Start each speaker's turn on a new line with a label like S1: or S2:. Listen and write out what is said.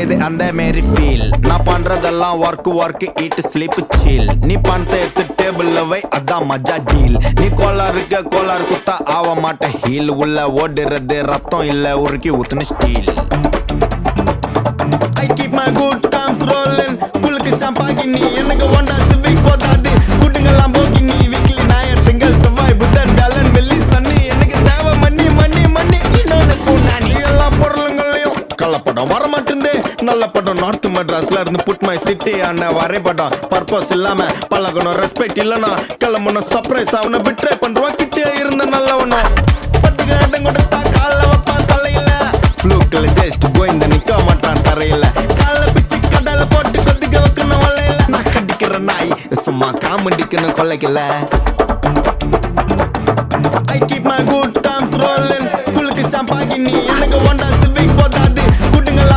S1: இது அந்த மாரி ஃபீல். நான் பண்றதெல்லாம் ஒர்க் ஈட் ஸ்லீப் சீல். நீ பணத்தை எடுத்து டேபிள்ல வை, அதான் மஜா டீல். நீ கோளாறு குத்தா ஆக மாட்ட ஹீல். உள்ள ஓடுறது ரத்தம் இல்ல உருக்கி ஊத்துன steel. I keep my good times rolling. குளுக்கு ஷாம்பாகினி எனக்கு ஒண்டா சிவிக் போதாது. குடுங்கலாம் போகினி வீக்லி ஞாயிறு திங்கள் செவ்வாய் புதன் வியாழன் வெள்ளி சனி. எனக்கு தேவை மண்ணி இன்னொன்னு பூனானி. எல்லா பொருளுங்களையும் கள்ளப்படம் வர மாட்டேந்தே. நல்ல படம் நார்த் மெட்ராஸ்ல இருந்து புட் மை சிட்டி ஆன வரைபடம். பர்பஸ் இல்லாம பழகணும், ரெஸ்பெக்ட் இல்லனா கிளம்பணும். சர்ப்ரைஸ் அவனை பிட்ரே பண்றோம். கிட்டே இருந்த நல்லவனும் பட்டுக்கு இடம் கொடுத்தா கால வைப்பான் தலையில. ஃப்ளூக்ல ஜஸ்ட் கோயிந்த நிக்க மாட்டான் தரையில. கால பிச்சு கடல போட்டு கொதிக்க வைக்கணும் வலையில. நான் கடிக்கிற நாய் சும்மா காமெடிக்கணும் கொலைக்கல. I keep my good times rolling. குளுக்கு ஷாம்பாகினி எனக்கு ஒண்டா